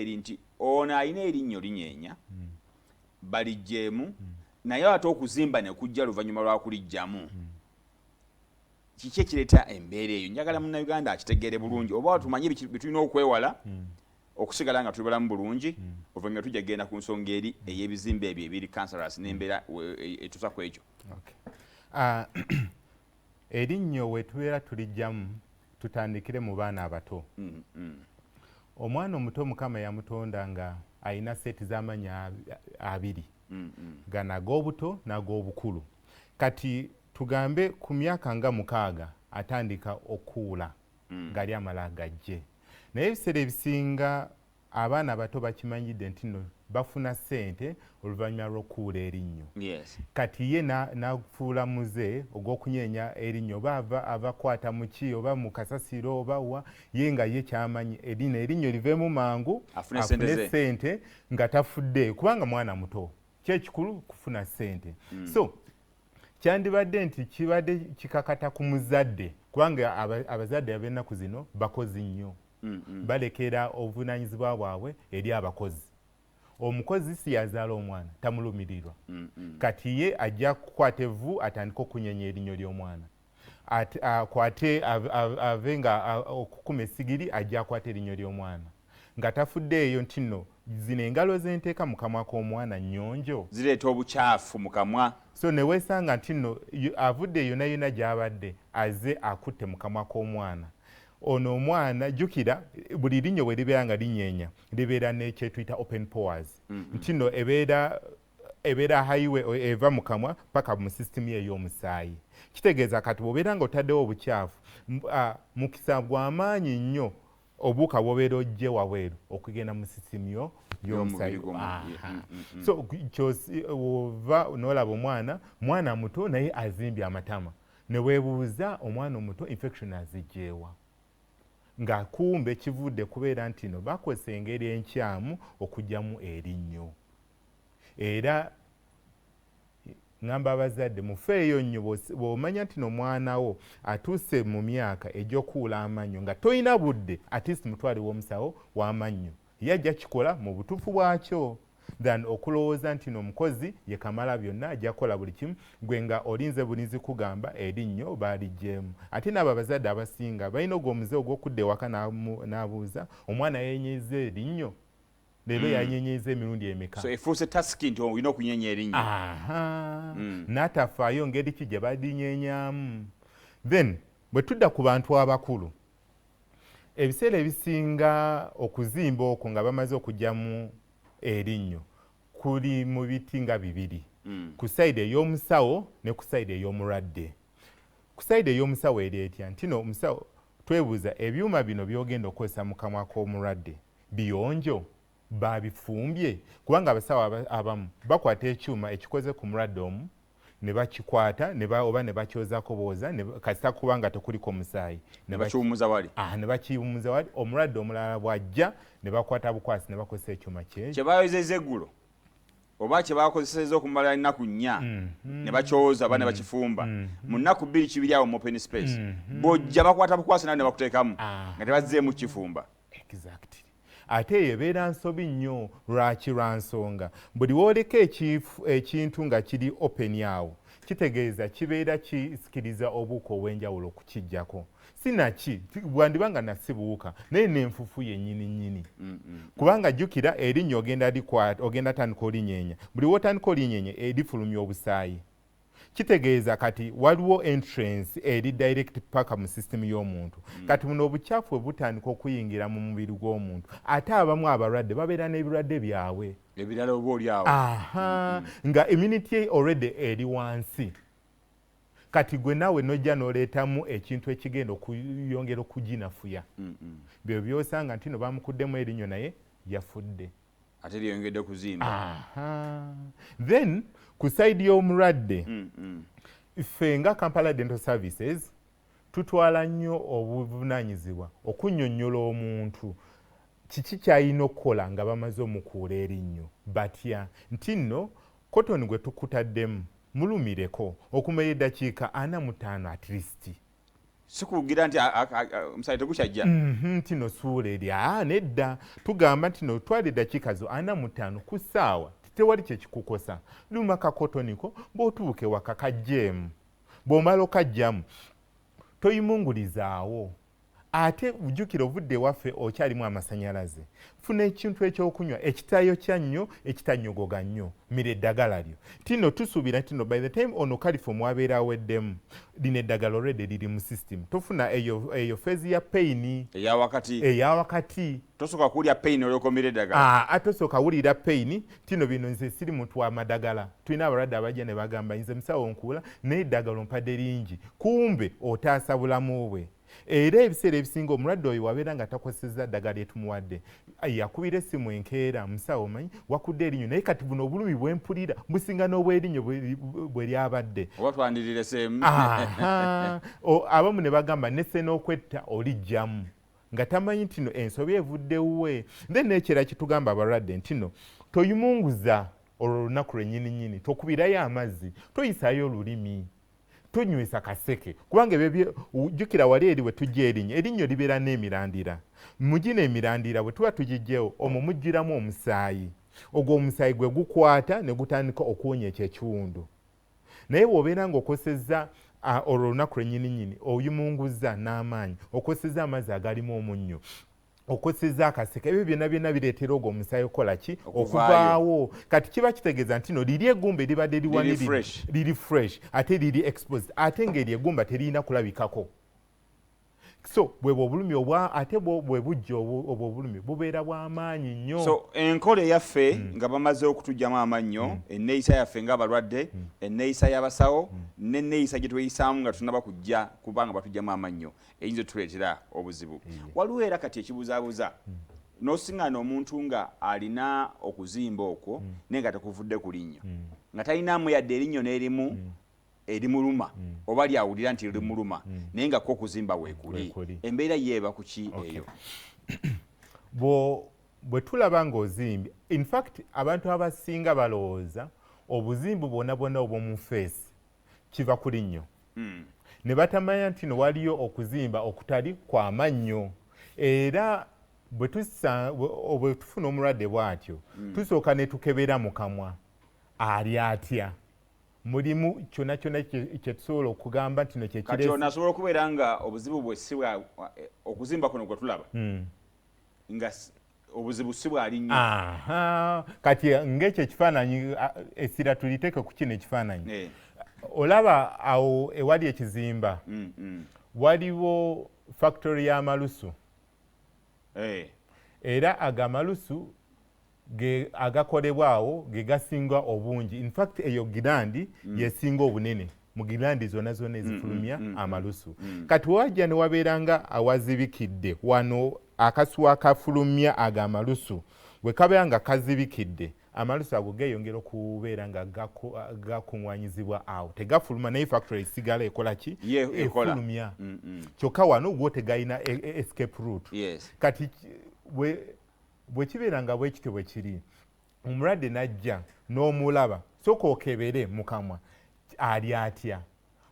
nti ono alina erinnyo linyeenya balijjeemu naye ate okuzimba ne kujja luvannyuma lwa kulijjamu kiki ekireeta embeera eyo njagala munnayuganda akitegeere bulungi oba tumanye bitulina okwewala okusigala nga tuli balamu bulungi oluvannyuma tujja kgenda ku nsonga eri ey'ebizimba ebyo ebiri cancerous n'embeera etuusa ku ekyo. Erinnyo we tubeera tulijjamu tutandikire mu baana abato. Omwana omuto Mukama yamutonda nga alina seeti z'amannya abiri gano ag'obuto n'ag'obukulu. Kati tugambe ku myaka nga 6 atandika okuula ng'ali amala agajje. Naye ebiseera ebisinga abaana abato bakimanyidde nti nno bafuna ssente oluvannyuma lw'okuula erinnyo. Kati ye n'afuula muze ogw'okunyeenya erinnyo oba ava kwata mu ki oba mu kasasiro oba wa ye nga ye kyamanyi erinnyo liveemu mangu afune ssente nga tafudde kubanga mwana muto kyekikulu kufuna ssente. So kyandibadde nti kibadde kikakata ku muzadde kubanga abazadde ab'ennaku zino bakozi nnyo. Balekera obuvunaanyizibwa bwabwe eri abakozi. Omukozi si yazaala omwana tamulumirirwa. Kati ye ajja kukwata evvu atandika okunyenya erinnyo ly'omwana. Akwate ave nga okukuma essigiri ajja akwata erinnyo ly'omwana. Nga tafuddeeyo nti nno zino engalo ze nteeka mu kamwa k'omwana nnyonjo. Zireeta obukyafu mu kamwa. So ne weesanga nti nno avudde yonna gy'abadde aze akutte mu kamwa k'omwana. Ono omwana jjukira buli linnyo bwe libeera nga linyeenya libeera n'ekyetuyita open pores. Nti nno ebeera highway eva mu kamwa paka mu sisitimu ye ey'omusaayi. Kitegeeza kati bw'obeera ng'otaddewo obukyafu mukisa gw'amaanyi nnyo obuuka bw'obeera ojje wabweru okugenda mu sisitimu y'omusaayi. So ova n'olaba mwana muto naye azimbye amatama ne weebuuza omwana omuto infection azigyeewa. Nga kumbe kivudde kubeera nti no bakozesa engeri enkyamu okuggyamu erinnyo. Era ngamba abazadde mufeeyo nnyo bw'omanya nti n'omwana wo atuuse mu myaka egy'okuula amannyo nga toyina budde at least mutwale w'omusawo w'amannyo yajja kikola mu butuufu bwakyo than okulowooza nti n'omukozi ye kamala byonna ajja kukola buli kimu gwe nga olinze bulinzi kugamba erinnyo baaliggyeemu. Ate n'abo abazadde abasinga balina ogwo omuze ogw'okudda ewaka n'abuuza omwana yenyeeza erinnyo leero yanyenyeeza emirundi emeka. So efuuse tasiki nti olina okunyenya erinnyo. N'atafaayo ngeri ki gye badinyeenyaamu. Then bwe tudda ku bantu abakulu ebiseera ebisinga okuzimba okwo nga bamaze okuggyamu erinnyo kuli mu biti nga bibiri. Ku sayidi ey'omusawo ne ku sayidi ey'omulwadde. Ku sayidi ey'omusawo eri etya nti no omusawo twebuuza ebyuma bino by'ogenda okukozesa mu kamwa k'omulwadde biyonjo babifumbye kubanga abasawo abamu bakwata ekyuma ekikoze ku mulwadde omu ne bakikwata oba ne bakyozaako booza kasita kubanga tekuliko musaayi ne bakiwummuza wali. Ne bakiwummuza wali omulwadde omulala bw'ajja ne bakwata bukwasi ne bakozesa ekyuma kye baayozeza eggulo oba kye baakozeseza okumala ennaku 4 ne bakyoza oba ne bakifumba mu nnaku 2-2 awo mu open space bw'ojja bakwata bukwasi nawe ne bakuteekamu nga tebazzeemu kifumba. Exactly. Ate eyo ebeera nsobi nnyo lwaki lwa nsonga buli wooleka ekintu nga kiri open awo kitegeeza kibeera kisikiriza obuuka obw'enjawulo okukijjako. Sinaki bwandibanga nasibuuka naye n'enfufu yennyini kubanga jjukira erinnyo ogenda tandika olinyeenya buli wotandika olinyeenya erifulumya obusaayi. Kitegeeza kati waliwo entrance eri direct paka mu system y'omuntu. Kati buno obukyafu bwe butandika okuyingira mu mubiri gw'omuntu ate abamu abalwadde babeera n'ebirwadde byabwe ebirala oba oli awo nga immunity already eri wansi. Kati gwe naawe nojja n'oleetamu ekintu ekigenda okuyongera okuginafuya. Byo byosanga nti no bamukuddemu erinnyo naye yafudde ate lyongedde kuzimba. Then ku sayidi y'omulwadde ffe nga Kampala Dental Services tutwala nnyo obuvunaanyizibwa okunnyonnyola omuntu kiki kyalina okukola nga bamaze omukuula erinnyo batya nti nno kotoni gwe tukutaddemu mulumireko okumala eddakiika 45 at least sikugira nti omusaayi tegukyajja nti no suula eri nedda tugamba nti no twali eddakiika zo 45 ku ssaawa tewali kyekikukosa luma kakotoniko bw'otuuke waka kajjeemu bw'omala okajjamu toyimungulizaawo ate ujjukira ovudde waffe okyalimu amasannyalaze funa ekintu ekyokunywa ekitayo kya nnyo ekitanyogoga nnyo mira eddagala lyo tino tusuubira tino by the time ono kalifu mwabeera aweddemu lino eddagala already liri mu system tofuna eyo feezi ya pain eyawakati tosooka kuwulira pain olyokomira eddagala atosooka wulira pain tino bino nze siri muntu wa madagala tulina abalwadde abajja ne bagamba nze musawo nkuula naye eddagala ompadde lingi kumbe otaasa bulamu bwe era ebiseera ebisinga omulwadde oyo wabeera nga takozesezza ddagala etumuwadde yakubira essimu enkeera musawo omanyi wakudde erinnyo naye kati buno obulumi bwempulira businga n'obwerinnyo bwe lyabadde oba twandirire semu abamu ne bagamba nesse n'okwetta olijjamu nga tamanyi nti no ensobi evuddewe then nekyera kitugamba abalwadde nti no toyimunguza olwo olunaku lwennyininyini tokubirayo amazzi toyisaayo olulimi tonywesa kaseke kubanga jjukira wali eri we tujja erinnyo libeera n'emirandira mugina emirandira bwe tuba tugijjewo omwo mujjiramu omusaayi ogwo omusaayi gwe gukwata ne gutandika okuwonya ekyo ekiwundu naye bw'obeera ng'okosezza olwo olunaku lwennyininyini oyimunguzza n'amaanyi okosezza amazzi agalimu omunnyo okosezza akaseke ebyo byonna bireetera ogwo omusaayi okukola ki okuvaawo kati kiba kitegeeza nti no liri eggumba eribadde liri fresh ate liri exposed ate ng'eri eggumba teririna kulabikako so bwebwo obulumi ate bwe bujja obwo obulumi bubeera bw'amaanyi nnyo so enkola eyaffe nga bamaze okutugyamu amannyo enneeyisa yaffe ng'abalwadde enneeyisa y'abasawo n'enneeyisa gye tweyisaamu nga tunaba kujja kubanga batugyamu amannyo eyinza otuleetera obuzibu waliwo era kati ekibuzaabuza n'osiŋŋaana omuntu nga alina okuzimba okwo naye nga tekuvudde ku linnyo nga talinaamu yadde erinnyo n'erimu erimuluma oba lyawulira nti limuluma naye nga ko okuzimba weekuli embeera yeeba ku ki eyo bwe tulaba ng'ozimbye in fact abantu abasinga balowooza obuzimbu bwonna bwonna obw'omu feesi kiva ku linnyo ne batamanya nti no waliyo okuzimba okutali kw'amannyo era bwe tufuna omulwadde bw'atyo tusooka ne tukebera mu kamwa ali atya mulimu kyonna kyonna kyetusobola okugamba nti no kati ono asobola okubeera nga obuzibu bwe si bwa okuzimba kuno gwe tulaba nga obuzibu si bwali nnyo kati ng'ekyo ekifaananyi essira tuliteeke ku kino ekifaananyi olaba awo ewali ekizimba waliwo factory y'amalusu era agamalusu agakolebwa awo ge gasinga obungi in fact eyo girandi yesinga obunene mu girandi zonna ezifulumya amalusu kati wajja ne wabeera nga awazibikidde wano akasuwa akafulumya agamalusu bwe kabeera nga kazibikidde amalusu ago geeyongera okubeera nga gakuŋŋwanyizibwa awo tegafuluma naye factory esigala ekola ki efulumya kyokka wano gwo tegayina escape route kati bwe kibeera nga bwekityo bwe kiri omulwadde najja n'omulaba sooka okebere mu kamwa ali atya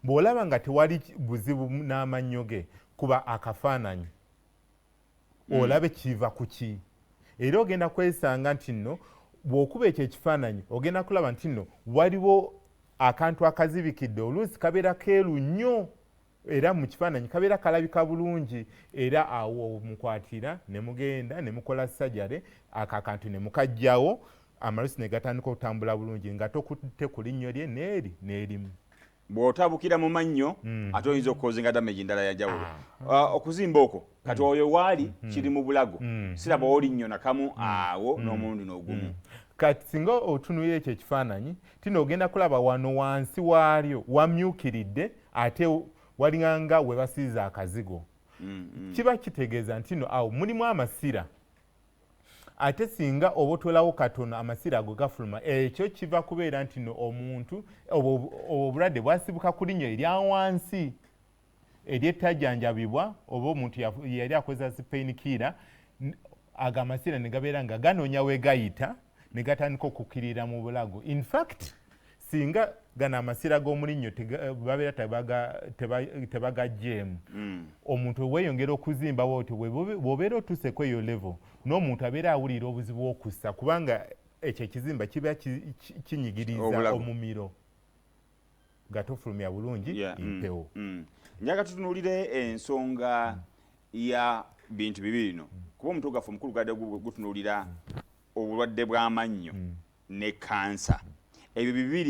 bw'olaba nga tewali buzibu n'amannyo ge kuba akafaananyi olabe kiva ku ki era ogenda kwesanga nti nno bw'okuba ekyo ekifaananyi ogenda kulaba nti nno waliwo akantu akazibikidde oluusi kabeera keeru nnyo era mu kifaananyi kabeera kalabika bulungi era awo mukwatira ne mugenda ne mukola sajjale aka kantu ne mukajjawo amalusu ne gatandika okutambula bulungi nga tokutte ku linnyo lye n'eri n'erimu bw'otabukira mu mannyo ate oyinza okukozinga damage ndala yajawulo okuzimba okwo kati oyo waali kiri mu bulago siraba olinnyo nakamu awo n'omulundi n'ogumu kati singa otunuulira ekyo ekifaananyi tino ogenda kulaba wano wansi waalyo wamyukiridde ate walinganga we basiiza akazigo kiba kitegeeza nti no awo mulimu amasira ate singa oba otolawo katono amasira ago gafuluma ekyo kiva kubeera nti no omuntu obulwadde bwasibuka ku linnyo erya wansi eryettajjanjabibwa oba omuntu yali akozesa zipainkiller ago amasira ne gabeera nga ganoonya we gayita ne gatandika okukirira mu bulago in fact singa gana amasira g'omulinnyo babeera tebagagyeemu omuntu weeyongera okuzimba bwotyo bw'obeera otuuseko eyo level n'omuntu abeera awulira obuzibu okussa kubanga ekyo ekizimba kiba kinyigiriza omumiro nga tofulumya bulungi mpewo. Njaga tutunuulire ensonga ya bintu bibiri bino kuba omutwe gwaffe omukulu gadde gutunuulira obulwadde bw'amannyo ne kansa ebyo bibiri